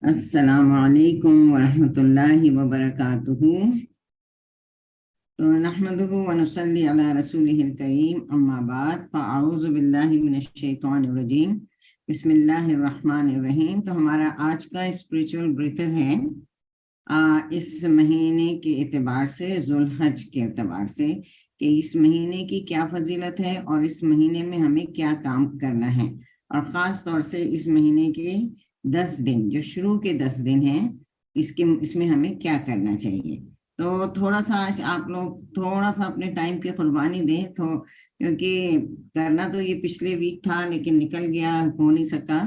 السلام علیکم ورحمۃ اللہ وبرکاتہ۔ تو نحمدہ ونصلی علی رسولہ الکریم، اما بعد فاعوذ باللہ من الشیطان الرجیم، بسم اللہ الرحمن الرحیم۔ تو ہمارا آج کا اسپریچول بریتھر ہے اس مہینے کے اعتبار سے، ذوالحج کے اعتبار سے، کہ اس مہینے کی کیا فضیلت ہے اور اس مہینے میں ہمیں کیا کام کرنا ہے، اور خاص طور سے اس مہینے کے 10 دن جو شروع کے 10 دن ہیں، اس میں ہمیں کیا کرنا چاہیے۔ تو تھوڑا سا آج آپ لوگ تھوڑا سا اپنے ٹائم کی قربانی دیں، تو کیونکہ کرنا تو یہ پچھلے ویک تھا لیکن نکل گیا، ہو نہیں سکا،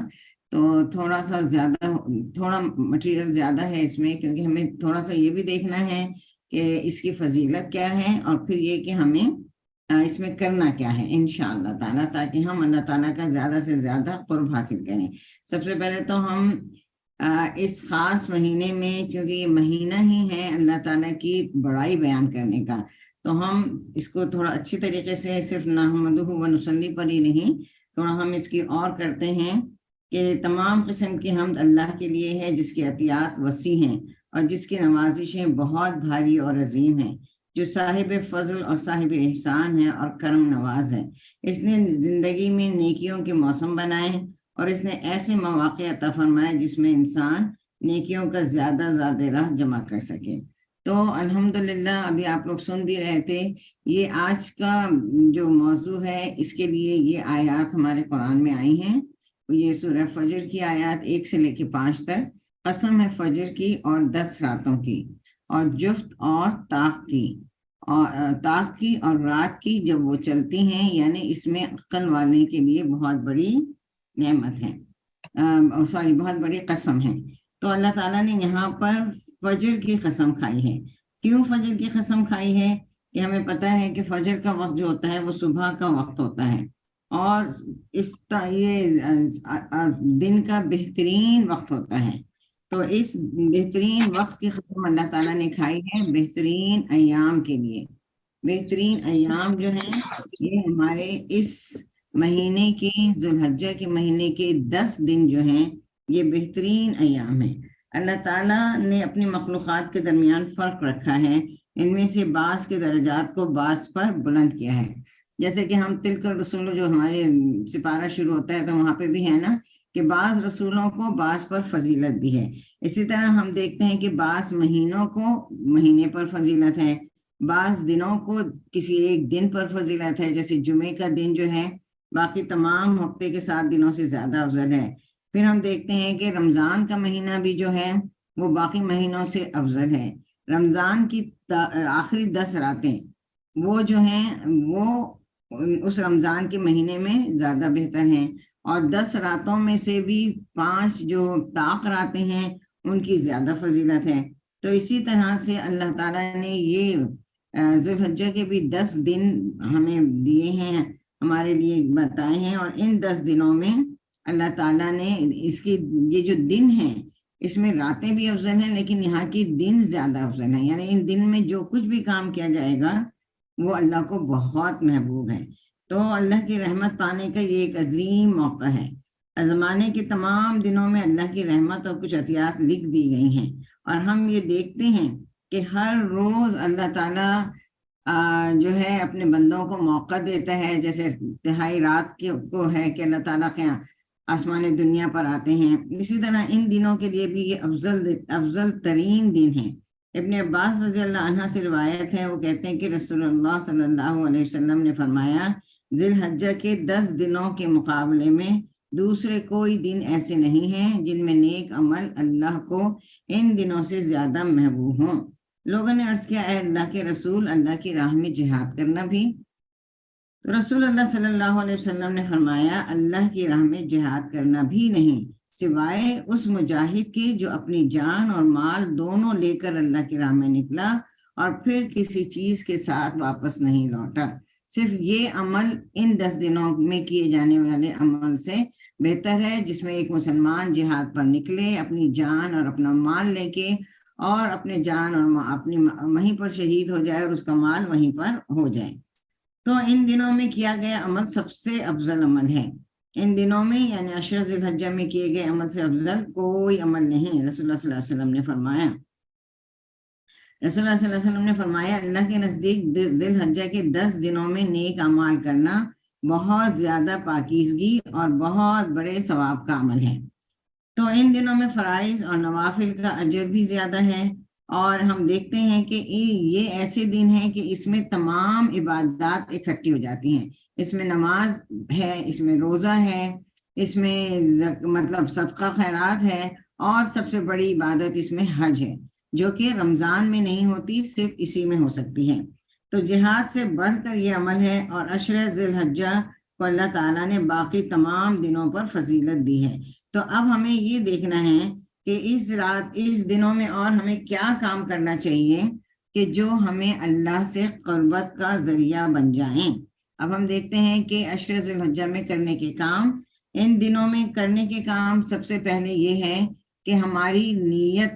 تو تھوڑا سا زیادہ، تھوڑا مٹیریل زیادہ ہے اس میں، کیونکہ ہمیں تھوڑا سا یہ بھی دیکھنا ہے کہ اس کی فضیلت کیا ہے، اور پھر یہ کہ ہمیں اس میں کرنا کیا ہے انشاءاللہ تعالیٰ، تاکہ ہم اللہ تعالیٰ کا زیادہ سے زیادہ قرب حاصل کریں۔ سب سے پہلے تو ہم اس خاص مہینے میں، کیونکہ یہ مہینہ ہی ہے اللہ تعالیٰ کی بڑائی بیان کرنے کا، تو ہم اس کو تھوڑا اچھی طریقے سے صرف نحمدہ و نصلی پر ہی نہیں، تھوڑا ہم اس کی اور کرتے ہیں کہ تمام قسم کی حمد اللہ کے لیے ہے، جس کی عطیات وسیع ہیں اور جس کی نوازشیں بہت بھاری اور عظیم ہیں، جو صاحب فضل اور صاحب احسان ہے اور کرم نواز ہے۔ اس نے زندگی میں نیکیوں کے موسم بنائے، اور اس نے ایسے مواقع عطا فرمائے جس میں انسان نیکیوں کا زیادہ زیادہ راہ جمع کر سکے۔ تو الحمدللہ ابھی آپ لوگ سن بھی رہے تھے، یہ آج کا جو موضوع ہے، اس کے لیے یہ آیات ہمارے قرآن میں آئی ہیں۔ یہ سورہ فجر کی آیات 1 سے لے کے 5 تک، قسم ہے فجر کی اور 10 راتوں کی، اور جفت اور طاق کی اور رات کی جب وہ چلتی ہیں، یعنی اس میں عقل والے کے لیے بہت بڑی نعمت ہے، بہت بڑی قسم ہے۔ تو اللہ تعالیٰ نے یہاں پر فجر کی قسم کھائی ہے۔ کیوں فجر کی قسم کھائی ہے؟ کہ ہمیں پتہ ہے کہ فجر کا وقت جو ہوتا ہے وہ صبح کا وقت ہوتا ہے، اور یہ دن کا بہترین وقت ہوتا ہے۔ تو اس بہترین وقت کی قسم اللہ تعالیٰ نے کھائی ہے بہترین ایام کے لیے۔ بہترین ایام جو ہیں یہ ہمارے اس مہینے کے، ذوالحجہ کے مہینے کے 10 دن جو ہیں، یہ بہترین ایام ہیں۔ اللہ تعالیٰ نے اپنی مخلوقات کے درمیان فرق رکھا ہے، ان میں سے بعض کے درجات کو بعض پر بلند کیا ہے۔ جیسے کہ ہم تلک الرسول جو ہمارے سپارہ شروع ہوتا ہے تو وہاں پہ بھی ہے نا کہ بعض رسولوں کو بعض پر فضیلت دی ہے۔ اسی طرح ہم دیکھتے ہیں کہ بعض مہینوں کو مہینے پر فضیلت ہے، بعض دنوں کو کسی ایک دن پر فضیلت ہے، جیسے جمعے کا دن جو ہے باقی تمام ہفتے کے 7 دنوں سے زیادہ افضل ہے۔ پھر ہم دیکھتے ہیں کہ رمضان کا مہینہ بھی جو ہے وہ باقی مہینوں سے افضل ہے۔ رمضان کی آخری 10 راتیں وہ جو ہیں وہ اس رمضان کے مہینے میں زیادہ بہتر ہیں، اور 10 راتوں میں سے بھی 5 جو طاق راتیں ہیں ان کی زیادہ فضیلت ہے۔ تو اسی طرح سے اللہ تعالیٰ نے یہ ذوالحجہ کے بھی 10 دن ہمیں دیے ہیں، ہمارے لیے بتائے ہیں، اور ان 10 دنوں میں اللہ تعالیٰ نے اس کی یہ جو دن ہیں اس میں راتیں بھی افضل ہیں، لیکن یہاں کی دن زیادہ افضل ہیں، یعنی ان دن میں جو کچھ بھی کام کیا جائے گا وہ اللہ کو بہت محبوب ہے۔ تو اللہ کی رحمت پانے کا یہ ایک عظیم موقع ہے۔ زمانے کے تمام دنوں میں اللہ کی رحمت اور کچھ عطیات لکھ دی گئی ہیں، اور ہم یہ دیکھتے ہیں کہ ہر روز اللہ تعالیٰ جو ہے اپنے بندوں کو موقع دیتا ہے، جیسے تہائی رات کو ہے کہ اللہ تعالیٰ کے آسمان دنیا پر آتے ہیں، اسی طرح ان دنوں کے لیے بھی یہ افضل ترین دن ہے۔ ابن عباس رضی اللہ عنہ سے روایت ہے، وہ کہتے ہیں کہ رسول اللہ صلی اللہ علیہ وسلم نے فرمایا، ذی الحجہ کے 10 دنوں کے مقابلے میں دوسرے کوئی دن ایسے نہیں ہیں جن میں نیک عمل اللہ کو ان دنوں سے زیادہ محبوب ہوں۔ لوگوں نے عرض کیا، اے اللہ کے رسول، اللہ کی راہ میں جہاد کرنا بھی؟ تو رسول اللہ صلی اللہ علیہ وسلم نے فرمایا، اللہ کی راہ میں جہاد کرنا بھی نہیں، سوائے اس مجاہد کے جو اپنی جان اور مال دونوں لے کر اللہ کی راہ میں نکلا اور پھر کسی چیز کے ساتھ واپس نہیں لوٹا۔ صرف یہ عمل ان 10 دنوں میں کیے جانے والے عمل سے بہتر ہے جس میں ایک مسلمان جہاد پر نکلے اپنی جان اور اپنا مال لے کے، اور اپنے جان اور اپنی وہیں پر شہید ہو جائے اور اس کا مال وہیں پر ہو جائے۔ تو ان دنوں میں کیا گیا عمل سب سے افضل عمل ہے۔ ان دنوں میں یعنی عشر ذی الحجہ میں کیے گئے عمل سے افضل کوئی عمل نہیں، رسول اللہ صلی اللہ علیہ وسلم نے فرمایا۔ رسول اللہ صلی اللہ علیہ وسلم نے فرمایا اللہ کے نزدیک ذی الحجہ کے 10 دنوں میں نیک اعمال کرنا بہت زیادہ پاکیزگی اور بہت بڑے ثواب کا عمل ہے۔ تو ان دنوں میں فرائض اور نوافل کا اجر بھی زیادہ ہے، اور ہم دیکھتے ہیں کہ یہ ایسے دن ہیں کہ اس میں تمام عبادات اکٹھی ہو جاتی ہیں۔ اس میں نماز ہے، اس میں روزہ ہے، اس میں مطلب صدقہ خیرات ہے، اور سب سے بڑی عبادت اس میں حج ہے، جو کہ رمضان میں نہیں ہوتی، صرف اسی میں ہو سکتی ہے۔ تو جہاد سے بڑھ کر یہ عمل ہے، اور عشر ذی الحجہ کو اللہ تعالیٰ نے باقی تمام دنوں پر فضیلت دی ہے۔ تو اب ہمیں یہ دیکھنا ہے کہ اس دنوں میں اور ہمیں کیا کام کرنا چاہیے کہ جو ہمیں اللہ سے قربت کا ذریعہ بن جائیں۔ اب ہم دیکھتے ہیں کہ عشر ذی الحجہ میں کرنے کے کام، ان دنوں میں کرنے کے کام، سب سے پہلے یہ ہے کہ ہماری نیت،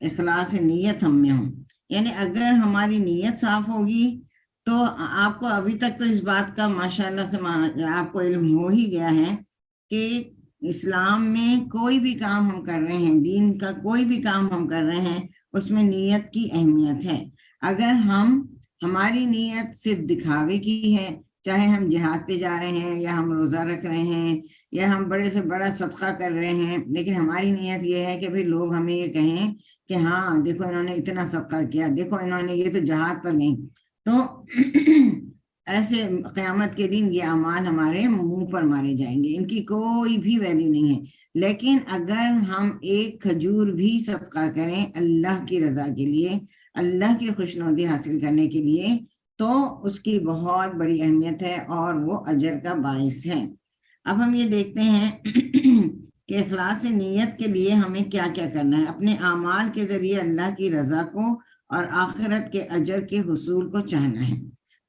اخلاص نیت ہم میں ہو، یعنی اگر ہماری نیت صاف ہوگی تو آپ کو ابھی تک تو اس بات کا ماشاءاللہ سے آپ کو علم ہو ہی گیا ہے کہ اسلام میں کوئی بھی کام ہم کر رہے ہیں، دین کا کوئی بھی کام ہم کر رہے ہیں، اس میں نیت کی اہمیت ہے۔ اگر ہماری نیت صرف دکھاوے کی ہے، چاہے ہم جہاد پہ جا رہے ہیں، یا ہم روزہ رکھ رہے ہیں، یا ہم بڑے سے بڑا صدقہ کر رہے ہیں، لیکن ہماری نیت یہ ہے کہ لوگ ہمیں یہ کہیں کہ ہاں دیکھو انہوں نے اتنا صدقہ کیا، دیکھو انہوں نے، یہ تو جہاد پر گئی، تو ایسے قیامت کے دن یہ اعمال ہمارے منہ پر مارے جائیں گے، ان کی کوئی بھی ویلیو نہیں ہے۔ لیکن اگر ہم ایک کھجور بھی صدقہ کریں اللہ کی رضا کے لیے، اللہ کی خوشنودی حاصل کرنے کے لیے، تو اس کی بہت بڑی اہمیت ہے اور وہ اجر کا باعث ہے۔ اب ہم یہ دیکھتے ہیں کہ اخلاص نیت کے لیے ہمیں کیا کیا کرنا ہے۔ اپنے اعمال کے ذریعے اللہ کی رضا کو اور آخرت کے اجر کے حصول کو چاہنا ہے۔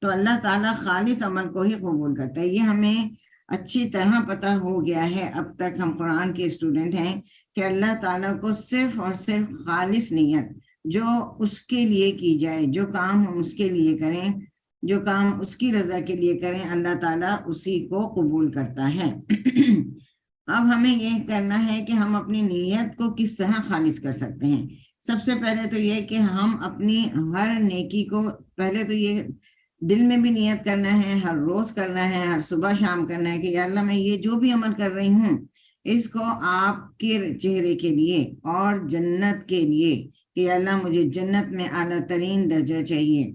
تو اللہ تعالیٰ خالص عمل کو ہی قبول کرتا ہے، یہ ہمیں اچھی طرح پتہ ہو گیا ہے۔ اب تک ہم قرآن کے اسٹوڈنٹ ہیں کہ اللہ تعالیٰ کو صرف اور صرف خالص نیت، جو اس کے لیے کی جائے، جو کام ہم اس کے لیے کریں، جو کام اس کی رضا کے لیے کریں، اللہ تعالیٰ اسی کو قبول کرتا ہے۔ اب ہمیں یہ کرنا ہے کہ ہم اپنی نیت کو کس طرح خالص کر سکتے ہیں۔ سب سے پہلے تو یہ کہ ہم اپنی ہر نیکی کو، پہلے تو یہ دل میں بھی نیت کرنا ہے، ہر روز کرنا ہے، ہر صبح شام کرنا ہے کہ یا اللہ میں یہ جو بھی عمل کر رہی ہوں اس کو آپ کے چہرے کے لیے اور جنت کے لیے، کہ یا اللہ مجھے جنت میں اعلیٰ ترین درجہ چاہیے۔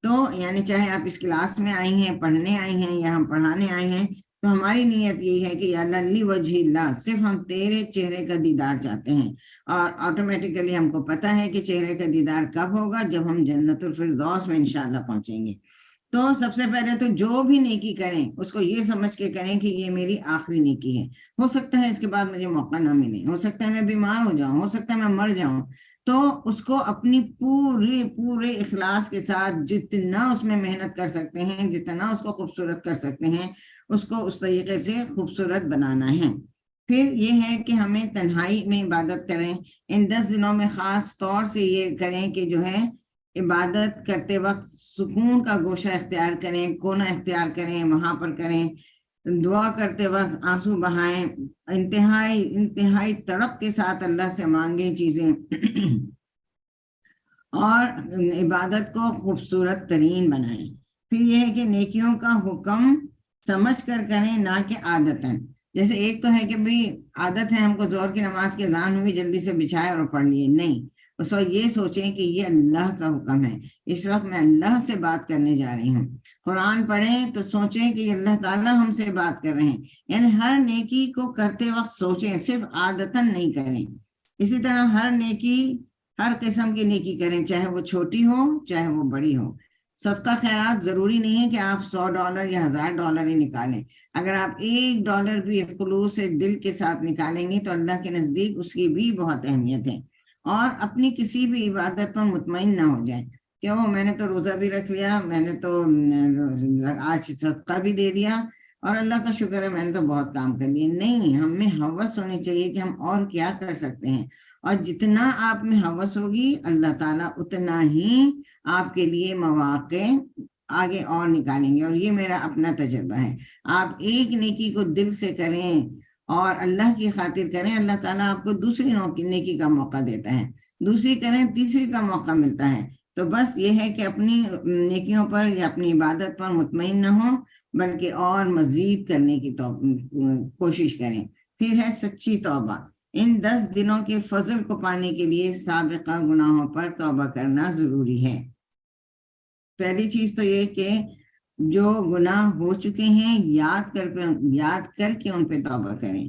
تو یعنی چاہے آپ اس کلاس میں آئی ہیں، پڑھنے آئی ہیں، یا ہم پڑھانے آئے ہیں، تو ہماری نیت یہی ہے کہ یا اللہ لی وجہ اللہ، صرف ہم تیرے چہرے کا دیدار چاہتے ہیں۔ اور آٹومیٹیکلی ہم کو پتہ ہے کہ چہرے کا دیدار کب ہوگا، جب ہم جنت الفردوس میں انشاءاللہ پہنچیں گے۔ تو سب سے پہلے تو جو بھی نیکی کریں اس کو یہ سمجھ کے کریں کہ یہ میری آخری نیکی ہے، ہو سکتا ہے اس کے بعد مجھے موقع نہ ملے، ہو سکتا ہے میں بیمار ہو جاؤں، ہو سکتا ہے میں مر جاؤں، تو اس کو اپنی پورے اخلاص کے ساتھ جتنا اس میں محنت کر سکتے ہیں، جتنا اس کو خوبصورت کر سکتے ہیں، اس کو اس طریقے سے خوبصورت بنانا ہے۔ پھر یہ ہے کہ ہمیں تنہائی میں عبادت کریں۔ ان 10 دنوں میں خاص طور سے یہ کریں کہ جو ہے عبادت کرتے وقت سکون کا گوشہ اختیار کریں، کونا اختیار کریں، وہاں پر کریں۔ دعا کرتے وقت آنسو بہائیں، انتہائی تڑپ کے ساتھ اللہ سے مانگیں چیزیں، اور عبادت کو خوبصورت ترین بنائیں۔ پھر یہ ہے کہ نیکیوں کا حکم سمجھ کر کریں، نہ کہ عادتاً۔ جیسے ایک تو ہے کہ عادت ہے ہم کو زور کی نماز کی اذان ہوئی جلدی سے بچھائے اور پڑھ لیے، نہیں، اس وقت یہ سوچیں کہ یہ اللہ کا حکم ہے، اس وقت میں اللہ سے بات کرنے جا رہی ہوں۔ قرآن پڑھیں تو سوچیں کہ اللہ تعالیٰ ہم سے بات کر رہے ہیں، یعنی ہر نیکی کو کرتے وقت سوچیں، صرف عادتاً نہیں کریں۔ اسی طرح ہر قسم کی نیکی کریں، چاہے وہ چھوٹی ہو چاہے وہ بڑی ہو۔ صدقہ خیرات ضروری نہیں ہے کہ آپ $100 یا $1000 ہی نکالیں۔ اگر آپ $1 بھی خلوص سے دل کے ساتھ نکالیں گے تو اللہ کے نزدیک اس کی بھی بہت اہمیت ہے۔ اور اپنی کسی بھی عبادت پر مطمئن نہ ہو جائیں کہ وہ میں نے تو روزہ بھی رکھ لیا، میں نے تو آج صدقہ بھی دے دیا، اور اللہ کا شکر ہے میں نے تو بہت کام کر لیے۔ نہیں، ہم میں ہوس ہونی چاہیے کہ ہم اور کیا کر سکتے ہیں، اور جتنا آپ میں ہوس ہوگی اللہ تعالیٰ اتنا ہی آپ کے لیے مواقع آگے اور نکالیں گے، اور یہ میرا اپنا تجربہ ہے۔ آپ ایک نیکی کو دل سے کریں اور اللہ کی خاطر کریں، اللہ تعالیٰ آپ کو دوسری نیکی کا موقع دیتا ہے، دوسری کریں تیسری کا موقع ملتا ہے۔ تو بس یہ ہے کہ اپنی نیکیوں پر یا اپنی عبادت پر مطمئن نہ ہوں، بلکہ اور مزید کرنے کی کوشش کریں۔ پھر ہے سچی توبہ۔ ان 10 دنوں کے فضل کو پانے کے لیے سابقہ گناہوں پر توبہ کرنا ضروری ہے۔ پہلی چیز تو یہ کہ جو گناہ ہو چکے ہیں یاد کر کے ان پہ توبہ کریں،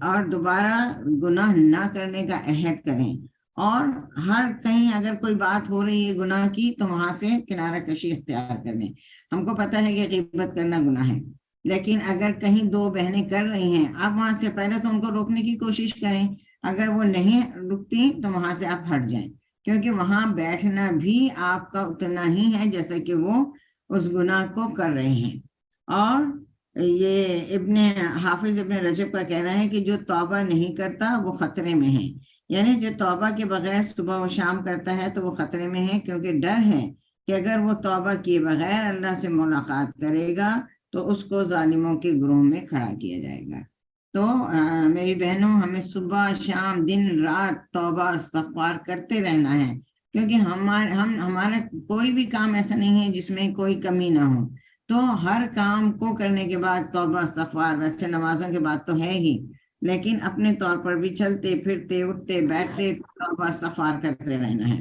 اور دوبارہ گناہ نہ کرنے کا عہد کریں، اور ہر کہیں اگر کوئی بات ہو رہی ہے گناہ کی تو وہاں سے کنارہ کشی اختیار کر لیں۔ ہم کو پتہ ہے کہ غیبت کرنا گناہ ہے، لیکن اگر کہیں 2 بہنیں کر رہی ہیں، آپ وہاں سے پہلے تو ان کو روکنے کی کوشش کریں، اگر وہ نہیں رکتی تو وہاں سے آپ ہٹ جائیں، کیونکہ وہاں بیٹھنا بھی آپ کا اتنا ہی ہے جیسا کہ وہ اس گناہ کو کر رہے ہیں۔ اور یہ حافظ ابن رجب کا کہنا ہے کہ جو توبہ نہیں کرتا وہ خطرے میں ہے، یعنی جو توبہ کے بغیر صبح و شام کرتا ہے تو وہ خطرے میں ہے، کیونکہ ڈر ہے کہ اگر وہ توبہ کیے بغیر اللہ سے ملاقات کرے گا تو اس کو ظالموں کے گروہ میں کھڑا کیا جائے گا۔ تو میری بہنوں، ہمیں صبح شام دن رات توبہ استغفار کرتے رہنا ہے، کیونکہ ہمارا کوئی بھی کام ایسا نہیں ہے جس میں کوئی کمی نہ ہو۔ تو ہر کام کو کرنے کے بعد توبہ استغفار، ویسے نمازوں کے بعد تو ہے ہی، لیکن اپنے طور پر بھی چلتے پھرتے اٹھتے بیٹھتے توبہ استغفار کرتے رہنا ہے۔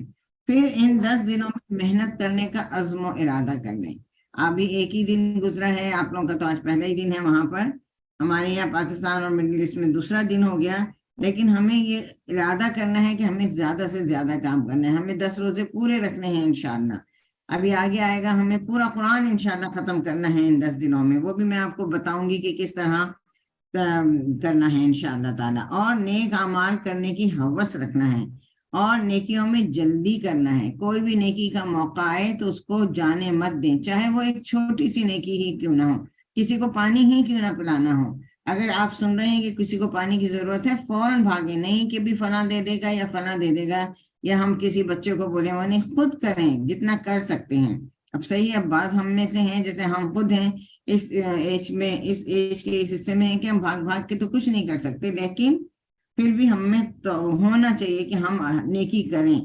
پھر ان 10 دنوں میں محنت کرنے کا عزم و ارادہ کر لیں۔ ابھی ایک ہی دن گزرا ہے، آپ لوگوں کا تو آج پہلا ہی دن ہے، وہاں پر ہمارے یہاں پاکستان اور مڈل ایسٹ میں دوسرا دن ہو گیا، لیکن ہمیں یہ ارادہ کرنا ہے کہ ہمیں زیادہ سے زیادہ کام کرنا ہے، ہمیں 10 روزے پورے رکھنے ہیں انشاءاللہ۔ ابھی آگے آئے گا، ہمیں پورا قرآن انشاءاللہ ختم کرنا ہے ان 10 دنوں میں، وہ بھی میں آپ کو بتاؤں گی کہ کس طرح کرنا ہے انشاءاللہ تعالی۔ اور نیک اعمال کرنے کی ہوس رکھنا ہے، اور نیکیوں میں جلدی کرنا ہے۔ کوئی بھی نیکی کا موقع آئے تو اس کو جانے مت دیں، چاہے وہ ایک چھوٹی سی نیکی ہی کیوں نہ ہو، کسی کو پانی ہی کیوں نہ پلانا ہو۔ اگر آپ سن رہے ہیں کہ کسی کو پانی کی ضرورت ہے، فوراً بھاگیں، نہیں کہ بھی فلاں دے دے گا یا فلاں دے دے گا، یا ہم کسی بچے کو بولیں، وہ نہیں، خود کریں جتنا کر سکتے ہیں۔ اب صحیح ہے، بعض ہم میں سے ہیں، جیسے ہم خود ہیں اس ایج کے اس حصے میں ہیں کہ ہم بھاگ کے تو کچھ نہیں کر سکتے، لیکن پھر بھی ہم میں تو ہونا چاہیے کہ ہم نیکی کریں،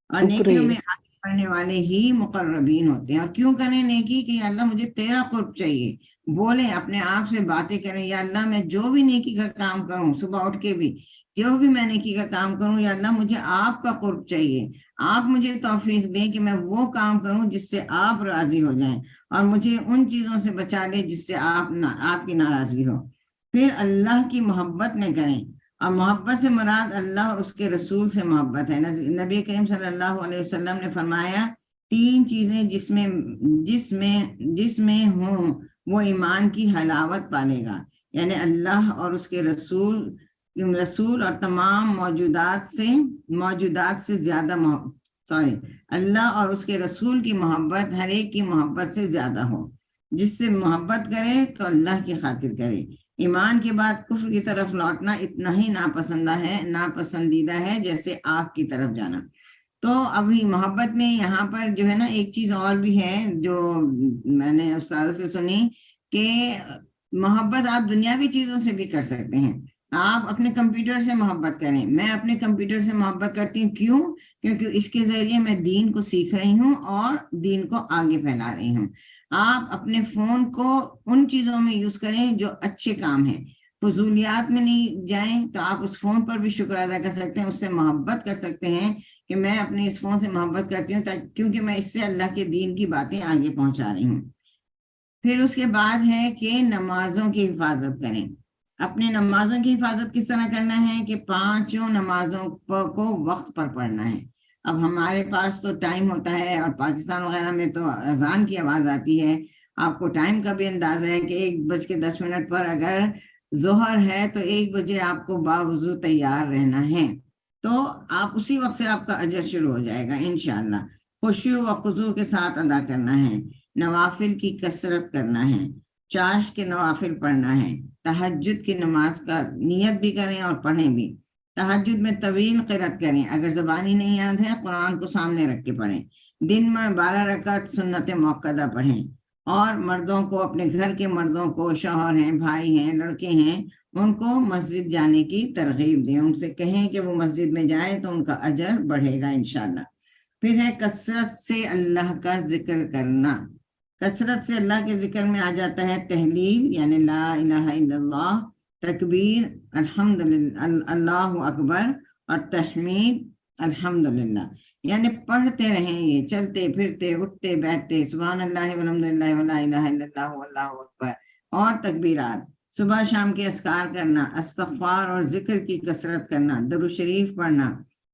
اور نیکیوں میں آگے بڑھنے والے ہی مقربین ہوتے ہیں۔ اور کیوں کریں نیکی؟ کہ یا اللہ مجھے تیرا قرب چاہیے، بولیں، اپنے آپ سے باتیں کریں، یا اللہ میں جو بھی نیکی کا کام کروں، صبح اٹھ کے بھی جو بھی میں نیکی کا کام کروں، یا اللہ مجھے آپ کا قرب چاہیے، آپ مجھے توفیق دیں کہ میں وہ کام کروں جس سے آپ راضی ہو جائیں، اور مجھے ان چیزوں سے بچا لے جس سے آپ کی ناراضگی ہو۔ پھر اللہ کی محبت میں کریں، اور محبت سے مراد اللہ اور اس کے رسول سے محبت ہے۔ نبی کریم صلی اللہ علیہ وسلم نے فرمایا 3 چیزیں جس میں ہوں وہ ایمان کی حلاوت پالے گا، یعنی اللہ اور اس کے رسول اور تمام موجودات سے زیادہ اللہ اور اس کے رسول کی محبت ہر ایک کی محبت سے زیادہ ہو۔ جس سے محبت کرے تو اللہ کی خاطر کرے۔ ایمان کے بعد کفر کی طرف لوٹنا اتنا ہی ناپسندیدہ ہے جیسے آگ کی طرف جانا۔ تو ابھی محبت میں یہاں پر جو ہے نا، ایک چیز اور بھی ہے جو میں نے استاد سے سنی، کہ محبت آپ دنیاوی چیزوں سے بھی کر سکتے ہیں۔ آپ اپنے کمپیوٹر سے محبت کریں، میں اپنے کمپیوٹر سے محبت کرتی ہوں، کیوں؟ کیونکہ اس کے ذریعے میں دین کو سیکھ رہی ہوں اور دین کو آگے پھیلا رہی ہوں۔ آپ اپنے فون کو ان چیزوں میں یوز کریں جو اچھے کام ہیں، فضولیات میں نہیں جائیں۔ تو آپ اس فون پر بھی شکر ادا کر سکتے ہیں، اس سے محبت کر سکتے ہیں کہ میں اپنے اس فون سے محبت کرتی ہوں کیونکہ میں اس سے اللہ کے دین کی باتیں آگے پہنچا رہی ہوں۔ پھر اس کے بعد ہے کہ نمازوں کی حفاظت کریں۔ اپنے نمازوں کی حفاظت کس طرح کرنا ہے؟ کہ 5 نمازوں کو وقت پر پڑھنا ہے۔ اب ہمارے پاس تو ٹائم ہوتا ہے، اور پاکستان وغیرہ میں تو اذان کی آواز آتی ہے، آپ کو ٹائم کا بھی اندازہ ہے کہ 1:10 پر اگر ظہر ہے تو 1 بجے آپ کو باوضو تیار رہنا ہے، تو آپ اسی وقت سے آپ کا اجر شروع ہو جائے گا انشاءاللہ۔ خشوع و خضوع کے ساتھ ادا کرنا ہے، نوافل کی کثرت کرنا ہے، چاشت کے نوافل پڑھنا ہے، تہجد کی نماز کا نیت بھی کریں اور پڑھیں بھی، تہجد میں طویل قرأت کریں، اگر زبانی نہیں یاد ہے قرآن کو سامنے رکھ کے پڑھیں، دن میں 12 رکعت سنت موقدہ پڑھیں، اور مردوں کو، اپنے گھر کے مردوں کو، شوہر ہیں، بھائی ہیں، لڑکے ہیں، ان کو مسجد جانے کی ترغیب دیں، ان سے کہیں کہ وہ مسجد میں جائیں تو ان کا اجر بڑھے گا انشاءاللہ۔ پھر ہے کثرت سے اللہ کا ذکر کرنا۔ کثرت سے اللہ کے ذکر میں آ جاتا ہے تحلیل یعنی لا الہ الا اللہ، تکبیر الحمدللہ اللہ اکبر، اور تحمید الحمدللہ، یعنی پڑھتے رہیں، یہ چلتے پھرتے اٹھتے بیٹھتے سبحان اللہ والحمدللہ ولا الہ الا اللہ واللہ اکبر، اور تکبیرات، صبح شام کے اذکار کرنا، استغفار اور ذکر کی کثرت کرنا، درود شریف پڑھنا،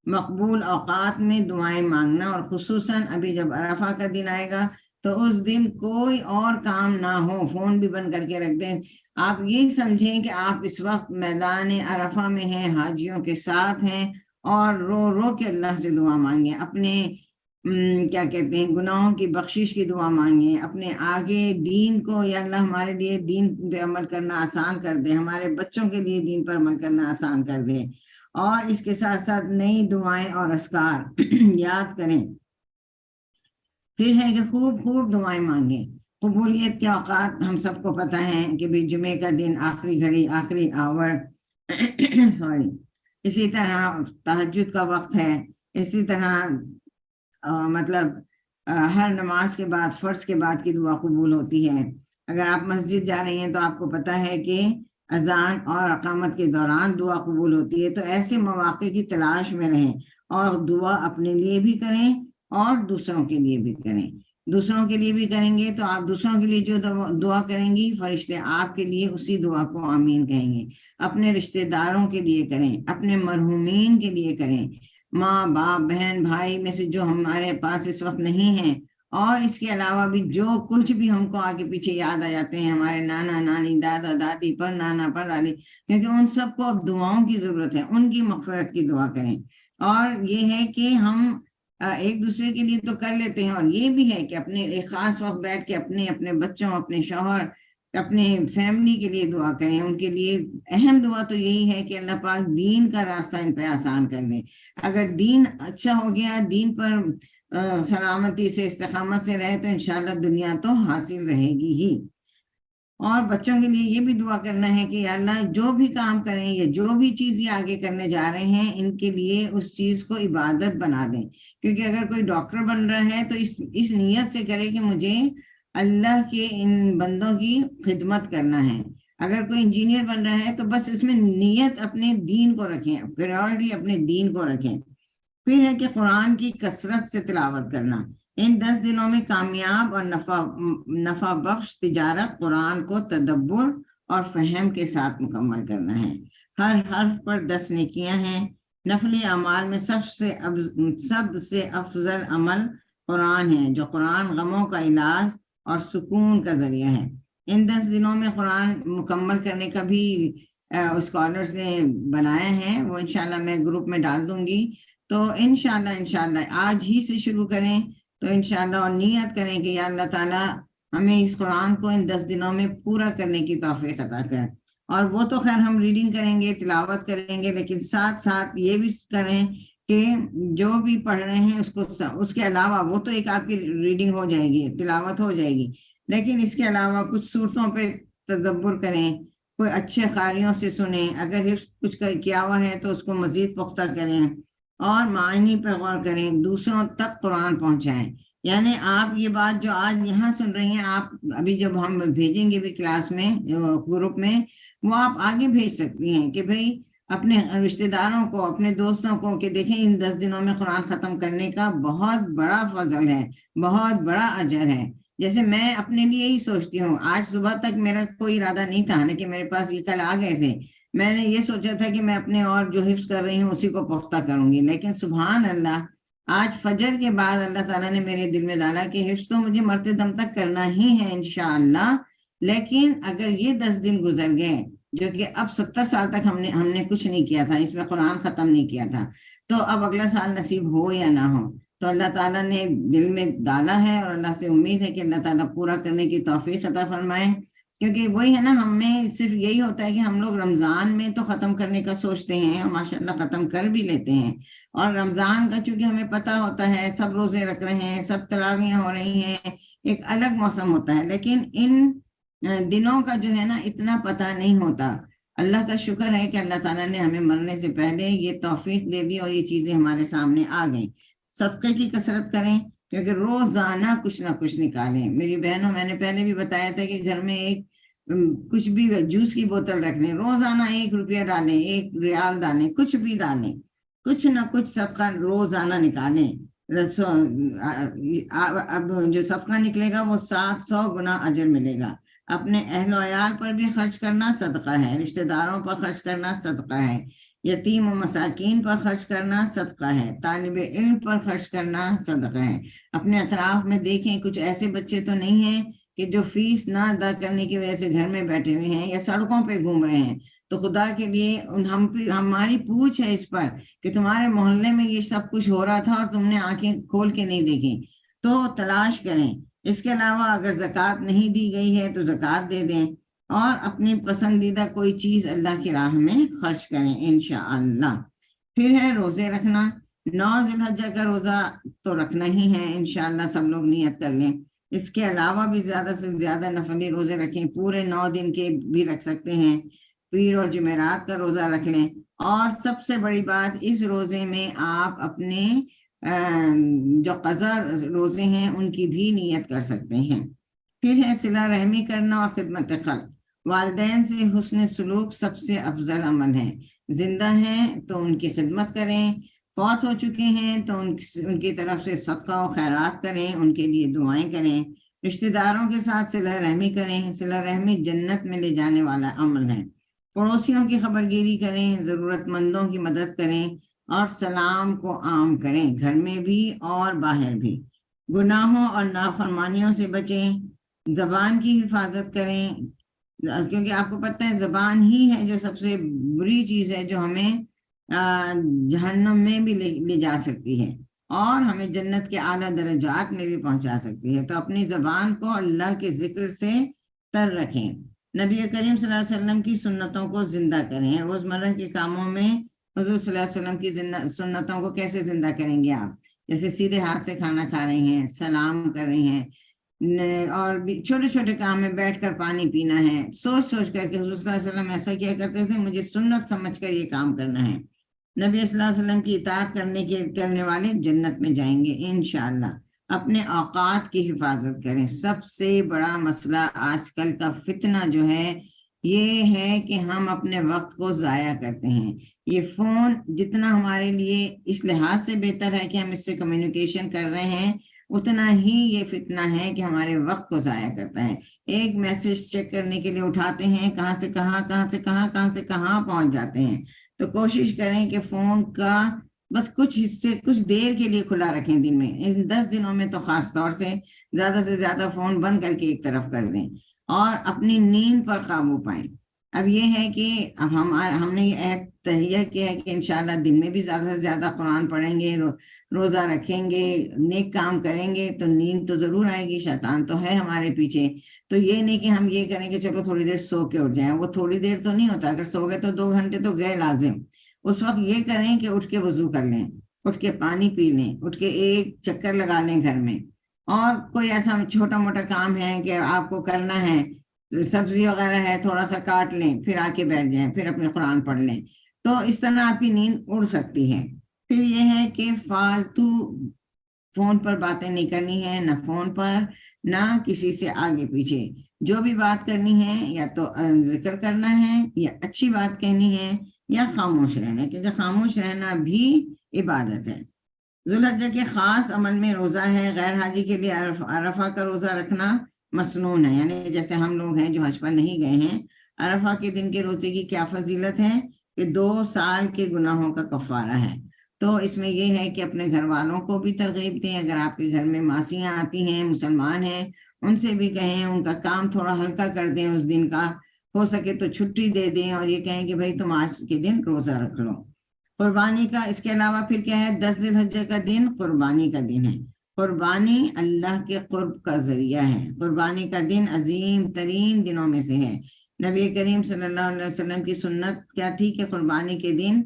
مقبول اوقات میں دعائیں مانگنا، اور خصوصاً ابھی جب عرفہ کا دن آئے گا تو اس دن کوئی اور کام نہ ہو، فون بھی بند کر کے رکھ دیں، آپ یہ سمجھیں کہ آپ اس وقت میدان عرفہ میں ہیں، حاجیوں کے ساتھ ہیں، اور رو رو کے اللہ سے دعا مانگیں، اپنے کیا کہتے ہیں گناہوں کی بخشش کی دعا مانگیں، اپنے آگے دین کو، یا اللہ ہمارے لیے دین پہ عمل کرنا آسان کر دے، ہمارے بچوں کے لیے دین پر عمل کرنا آسان کر دے، اور اس کے ساتھ ساتھ نئی دعائیں اور اذکار یاد کریں۔ پھر ہے کہ خوب خوب دعائیں مانگیں۔ قبولیت کے اوقات ہم سب کو پتہ ہے کہ بھی جمعے کا دن، آخری گھڑی، آخری آور سوری، اسی طرح تہجد کا وقت ہے، اسی طرح مطلب ہر نماز کے بعد، فرض کے بعد کی دعا قبول ہوتی ہے۔ اگر آپ مسجد جا رہی ہیں تو آپ کو پتہ ہے کہ اذان اور اقامت کے دوران دعا قبول ہوتی ہے، تو ایسے مواقع کی تلاش میں رہیں، اور دعا اپنے لیے بھی کریں اور دوسروں کے لیے بھی کریں۔ دوسروں کے لیے بھی کریں گے تو آپ دوسروں کے لیے جو دعا کریں گی، فرشتے آپ کے لیے اسی دعا کو آمین کہیں گے۔ اپنے رشتہ داروں کے لیے کریں، اپنے مرحومین کے لیے کریں، ماں باپ بہن بھائی میں سے جو ہمارے پاس اس وقت نہیں ہیں، اور اس کے علاوہ بھی جو کچھ بھی ہم کو آگے پیچھے یاد آ جاتے ہیں، ہمارے نانا نانی، دادا دادی، پر نانا پر دادی، کیونکہ ان سب کو اب دعاؤں کی ضرورت ہے، ان کی مغفرت کی دعا کریں۔ اور یہ ہے کہ ہم ایک دوسرے کے لیے تو کر لیتے ہیں، اور یہ بھی ہے کہ اپنے ایک خاص وقت بیٹھ کے اپنے بچوں، اپنے شوہر، اپنے فیملی کے لیے دعا کریں، ان کے لیے اہم دعا تو یہی ہے کہ اللہ پاک دین کا راستہ ان پہ آسان کر دیں۔ اگر دین اچھا ہو گیا، دین پر سلامتی سے، استقامت سے رہے، تو انشاءاللہ دنیا تو حاصل رہے گی ہی۔ اور بچوں کے لیے یہ بھی دعا کرنا ہے کہ یا اللہ جو بھی کام کریں، یا جو بھی چیز یہ آگے کرنے جا رہے ہیں، ان کے لیے اس چیز کو عبادت بنا دیں، کیونکہ اگر کوئی ڈاکٹر بن رہا ہے تو اس نیت سے کرے کہ مجھے اللہ کے ان بندوں کی خدمت کرنا ہے۔ اگر کوئی انجینئر بن رہا ہے تو بس اس میں نیت اپنے دین کو رکھیں، پریورٹی اپنے دین کو رکھیں۔ پھر ہے کہ قرآن کی کثرت سے تلاوت کرنا۔ ان 10 دنوں میں کامیاب اور نفع بخش تجارت قرآن کو تدبر اور فہم کے ساتھ مکمل کرنا ہے۔ ہر حرف پر 10 نیکیاں ہیں۔ نفلی اعمال میں سب سے افضل عمل قرآن ہے، جو قرآن غموں کا علاج اور سکون کا ذریعہ ہے۔ ان 10 دنوں میں قرآن مکمل کرنے کا بھی اسکالرز نے بنایا ہے، وہ انشاءاللہ میں گروپ میں ڈال دوں گی۔ تو انشاءاللہ آج ہی سے شروع کریں تو انشاءاللہ، اور نیت کریں کہ یا اللہ تعالیٰ ہمیں اس قرآن کو ان 10 دنوں میں پورا کرنے کی توفیق عطا کر۔ اور وہ تو خیر ہم ریڈنگ کریں گے، تلاوت کریں گے، لیکن ساتھ ساتھ یہ بھی کریں کہ جو بھی پڑھ رہے ہیں اس کے علاوہ، وہ تو ایک آپ کی ریڈنگ ہو جائے گی، تلاوت ہو جائے گی، لیکن اس کے علاوہ کچھ صورتوں پہ تدبر کریں، کوئی اچھے قاریوں سے سنیں، اگر حفظ کچھ کیا ہوا ہے تو اس کو مزید پختہ کریں، اور معنی پر غور کریں، دوسروں تک قرآن پہنچائیں۔ یعنی آپ یہ بات جو آج یہاں سن رہی ہیں، آپ ابھی جب ہم بھیجیں گے بھی کلاس میں، گروپ میں، وہ آپ آگے بھیج سکتی ہیں کہ بھئی اپنے رشتہ داروں کو، اپنے دوستوں کو، کہ دیکھیں ان 10 دنوں میں قرآن ختم کرنے کا بہت بڑا فضل ہے، بہت بڑا اجر ہے۔ جیسے میں اپنے لیے ہی سوچتی ہوں، آج صبح تک میرا کوئی ارادہ نہیں تھا، لیکن میرے پاس یہ کل آ گئے تھے، میں نے یہ سوچا تھا کہ میں اپنے اور جو حفظ کر رہی ہوں اسی کو پختہ کروں گی، لیکن سبحان اللہ، آج فجر کے بعد اللہ تعالیٰ نے میرے دل میں ڈالا کہ حفظ تو مجھے مرتے دم تک کرنا ہی ہے انشاءاللہ، لیکن اگر یہ 10 دن گزر گئے، جو کہ اب 70 سال تک ہم نے کچھ نہیں کیا تھا، اس میں قرآن ختم نہیں کیا تھا، تو اب اگلا سال نصیب ہو یا نہ ہو، تو اللہ تعالیٰ نے دل میں ڈالا ہے، اور اللہ سے امید ہے کہ اللہ تعالیٰ پورا کرنے کی توفیق عطا فرمائے۔ کیونکہ وہی ہے نا، ہمیں صرف یہی ہوتا ہے کہ ہم لوگ رمضان میں تو ختم کرنے کا سوچتے ہیں، اور ماشاءاللہ ختم کر بھی لیتے ہیں، اور رمضان کا چونکہ ہمیں پتہ ہوتا ہے سب روزے رکھ رہے ہیں، سب تراویحیں ہو رہی ہیں، ایک الگ موسم ہوتا ہے، لیکن ان دنوں کا جو ہے نا اتنا پتہ نہیں ہوتا۔ اللہ کا شکر ہے کہ اللہ تعالیٰ نے ہمیں مرنے سے پہلے یہ توفیق دے دی اور یہ چیزیں ہمارے سامنے آ گئیں۔ صدقے کی کثرت کریں، کیونکہ روزانہ کچھ نہ کچھ نکالیں۔ میری بہنوں، میں نے پہلے بھی بتایا تھا کہ گھر میں ایک کچھ بھی جوس کی بوتل رکھ لیں، روزانہ 1 روپیہ ڈالیں، 1 ریال ڈالیں، کچھ بھی ڈالیں، کچھ نہ کچھ صدقہ روزانہ نکالیں۔ اب جو صدقہ نکلے گا وہ 700 گنا اجر ملے گا۔ اپنے اہل و عیال پر بھی خرچ کرنا صدقہ ہے، رشتہ داروں پر خرچ کرنا صدقہ ہے، یتیم و مساکین پر خرچ کرنا صدقہ ہے، طالب علم پر خرچ کرنا صدقہ ہے۔ اپنے اطراف میں دیکھیں، کچھ ایسے بچے تو نہیں ہیں کہ جو فیس نہ ادا کرنے کی وجہ سے گھر میں بیٹھے ہوئے ہیں یا سڑکوں پہ گھوم رہے ہیں، تو خدا کے لیے ہماری پوچھ ہے اس پر کہ تمہارے محلے میں یہ سب کچھ ہو رہا تھا اور تم نے آنکھیں کھول کے نہیں دیکھیں، تو تلاش کریں۔ اس کے علاوہ اگر زکوٰۃ نہیں دی گئی ہے تو زکوٰۃ دے دیں، اور اپنی پسندیدہ کوئی چیز اللہ کی راہ میں خرچ کریں انشاءاللہ۔ پھر ہے روزے رکھنا۔ 9 ذی الحجہ کا روزہ تو رکھنا ہی ہے انشاءاللہ، سب لوگ نیت کر لیں۔ اس کے علاوہ بھی زیادہ سے زیادہ نفلی روزے رکھیں، پورے 9 دن کے بھی رکھ سکتے ہیں، پیر اور جمعرات کا روزہ رکھ لیں۔ اور سب سے بڑی بات، اس روزے میں آپ اپنے جو قضا روزے ہیں ان کی بھی نیت کر سکتے ہیں۔ پھر ہے صلہ رحمی کرنا اور خدمت خلق۔ والدین سے حسن سلوک سب سے افضل عمل ہے۔ زندہ ہیں تو ان کی خدمت کریں، فوت ہو چکے ہیں تو ان کی طرف سے صدقہ و خیرات کریں، ان کے لیے دعائیں کریں۔ رشتہ داروں کے ساتھ صلہ رحمی کریں، صلہ رحمی جنت میں لے جانے والا عمل ہے۔ پڑوسیوں کی خبرگیری کریں، ضرورت مندوں کی مدد کریں، اور سلام کو عام کریں، گھر میں بھی اور باہر بھی۔ گناہوں اور نافرمانیوں سے بچیں، زبان کی حفاظت کریں، کیونکہ آپ کو پتہ ہے زبان ہی ہے جو سب سے بری چیز ہے، جو ہمیں جہنم میں بھی لے جا سکتی ہے اور ہمیں جنت کے اعلیٰ درجات میں بھی پہنچا سکتی ہے۔ تو اپنی زبان کو اللہ کے ذکر سے تر رکھیں۔ نبی کریم صلی اللہ علیہ وسلم کی سنتوں کو زندہ کریں۔ روزمرہ کے کاموں میں حضور صلی اللہ علیہ وسلم کی سنتوں کو کیسے زندہ کریں گے آپ؟ جیسے سیدھے ہاتھ سے کھانا کھا رہے ہیں، سلام کر رہے ہیں، اور چھوٹے چھوٹے کام میں بیٹھ کر پانی پینا ہے، سوچ سوچ کر کے۔ حضور صلی اللہ علیہ وسلم ایسا کیا کرتے تھے، مجھے سنت سمجھ کر یہ کام کرنا ہے۔ نبی صلی اللہ علیہ وسلم کی اطاعت کرنے والے جنت میں جائیں گے انشاءاللہ۔ اپنے اوقات کی حفاظت کریں۔ سب سے بڑا مسئلہ آج کل کا فتنہ جو ہے یہ ہے کہ ہم اپنے وقت کو ضائع کرتے ہیں۔ یہ فون جتنا ہمارے لیے اس لحاظ سے بہتر ہے کہ ہم اس سے کمیونیکیشن کر رہے ہیں، اتنا ہی یہ فتنہ ہے کہ ہمارے وقت کو ضائع کرتا ہے۔ ایک میسج چیک کرنے کے لیے اٹھاتے ہیں، کہاں سے کہاں، کہاں سے کہاں، کہاں سے کہاں پہنچ جاتے ہیں۔ تو کوشش کریں کہ فون کا بس کچھ حصے کچھ دیر کے لیے کھلا رکھیں دن میں۔ ان 10 دنوں میں تو خاص طور سے زیادہ فون بند کر کے ایک طرف کر دیں، اور اپنی نیند پر قابو پائیں۔ اب یہ ہے کہ اب ہم نے یہ عہد تہیہ کیا ہے کہ انشاءاللہ دن میں بھی زیادہ سے زیادہ قرآن پڑھیں گے، روزہ رکھیں گے، نیک کام کریں گے، تو نیند تو ضرور آئے گی، شیطان تو ہے ہمارے پیچھے۔ تو یہ نہیں کہ ہم یہ کریں کہ چلو تھوڑی دیر سو کے اٹھ جائیں، وہ تھوڑی دیر تو نہیں ہوتا، اگر سو گئے تو 2 گھنٹے تو گئے لازم۔ اس وقت یہ کریں کہ اٹھ کے وضو کر لیں، اٹھ کے پانی پی لیں، اٹھ کے ایک چکر لگا لیں گھر میں، اور کوئی ایسا چھوٹا موٹا کام ہے کہ آپ کو کرنا ہے، سبزی وغیرہ ہے تھوڑا سا کاٹ لیں، پھر آ کے بیٹھ جائیں، پھر اپنے قرآن پڑھ لیں، تو اس طرح آپ کی نیند اڑ سکتی ہے۔ پھر یہ ہے کہ فالتو فون پر باتیں نہیں کرنی ہے، نہ فون پر نہ کسی سے آگے پیچھے۔ جو بھی بات کرنی ہے یا تو ذکر کرنا ہے، یا اچھی بات کہنی ہے، یا خاموش رہنا، کیونکہ خاموش رہنا بھی عبادت ہے۔ ذوالحجہ کے خاص عمل میں روزہ ہے۔ غیر حاجی کے لیے عرفہ کا روزہ رکھنا مسنون ہے، یعنی جیسے ہم لوگ ہیں جو حج پر نہیں گئے ہیں، عرفہ کے دن کے روزے کی کیا فضیلت ہے کہ 2 سال کے گناہوں کا کفارہ ہے۔ تو اس میں یہ ہے کہ اپنے گھر والوں کو بھی ترغیب دیں، اگر آپ کے گھر میں ماسیاں آتی ہیں، مسلمان ہیں، ان سے بھی کہیں ان کا کام تھوڑا ہلکا کر دیں، اس دن کا ہو سکے تو چھٹی دے دیں، اور یہ کہیں کہ بھائی تم آج کے دن روزہ رکھ لو۔ قربانی کا اس کے علاوہ پھر کیا ہے، 10 ذی الحجہ کا دن قربانی کا دن ہے۔ قربانی اللہ کے قرب کا ذریعہ ہے. قربانی کا دن عظیم ترین دنوں میں سے ہے. نبی کریم صلی اللہ علیہ وسلم کی سنت کیا تھی کہ قربانی کے دن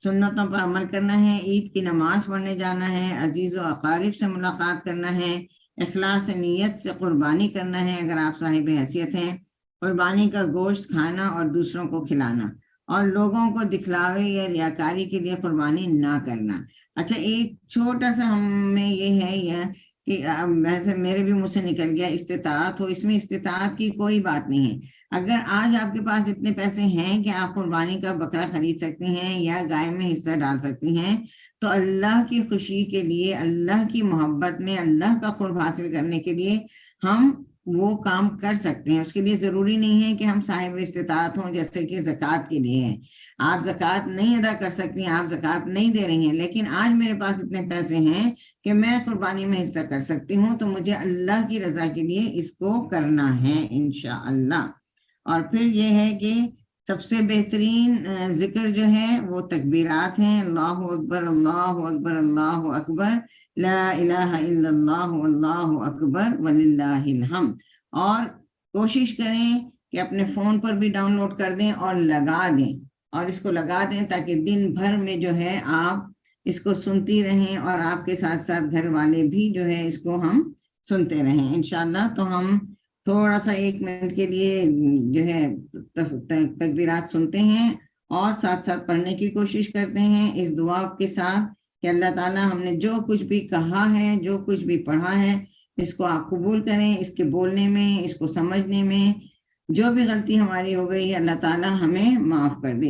سنتوں پر عمل کرنا ہے، عید کی نماز پڑھنے جانا ہے، عزیز و اقارب سے ملاقات کرنا ہے، اخلاص نیت سے قربانی کرنا ہے اگر آپ صاحب حیثیت ہیں، قربانی کا گوشت کھانا اور دوسروں کو کھلانا، اور لوگوں کو دکھلاوے یا ریاکاری کے لیے قربانی نہ کرنا. اچھا، ایک چھوٹا سا ہمیں یہ ہے کہ ویسے میرے بھی منہ سے نکل گیا استطاعت ہو، اس میں استطاعت کی کوئی بات نہیں ہے. اگر آج آپ کے پاس اتنے پیسے ہیں کہ آپ قربانی کا بکرا خرید سکتی ہیں یا گائے میں حصہ ڈال سکتی ہیں، تو اللہ کی خوشی کے لیے، اللہ کی محبت میں اللہ کا قرب حاصل کرنے کے لیے ہم وہ کام کر سکتے ہیں. اس کے لیے ضروری نہیں ہے کہ ہم صاحب استطاعت ہوں، جیسے کہ زکوٰۃ کے لیے ہے. آپ زکوٰۃ نہیں ادا کر سکتی ہیں، آپ زکوٰۃ نہیں دے رہی ہیں، لیکن آج میرے پاس اتنے پیسے ہیں کہ میں قربانی میں حصہ کر سکتی ہوں، تو مجھے اللہ کی رضا کے لیے اس کو کرنا ہے انشاءاللہ. اور پھر یہ ہے کہ سب سے بہترین ذکر جو ہے وہ تکبیرات ہیں. اللہ اکبر، اللہ اکبر، اللہ اکبر، لا الہ الا اللہ، واللہ اکبر وللہ الحمد. اور کوشش کریں کہ اپنے فون پر بھی ڈاؤن لوڈ کر دیں اور لگا دیں، اور اس کو لگا دیں تاکہ دن بھر میں جو ہے آپ اس کو سنتی رہیں، اور آپ کے ساتھ ساتھ گھر والے بھی جو ہے اس کو ہم سنتے رہیں انشاءاللہ. تو ہم تھوڑا سا 1 منٹ کے لیے جو ہے تکبیرات سنتے ہیں اور ساتھ ساتھ پڑھنے کی کوشش کرتے ہیں اس دعا کے ساتھ کہ اللہ تعالیٰ ہم نے جو کچھ بھی کہا ہے، جو کچھ بھی پڑھا ہے، اس کو آپ قبول کریں. اس کے بولنے میں، اس کو سمجھنے میں جو بھی غلطی ہماری ہو گئی ہے، اللہ تعالیٰ ہمیں معاف کر دے.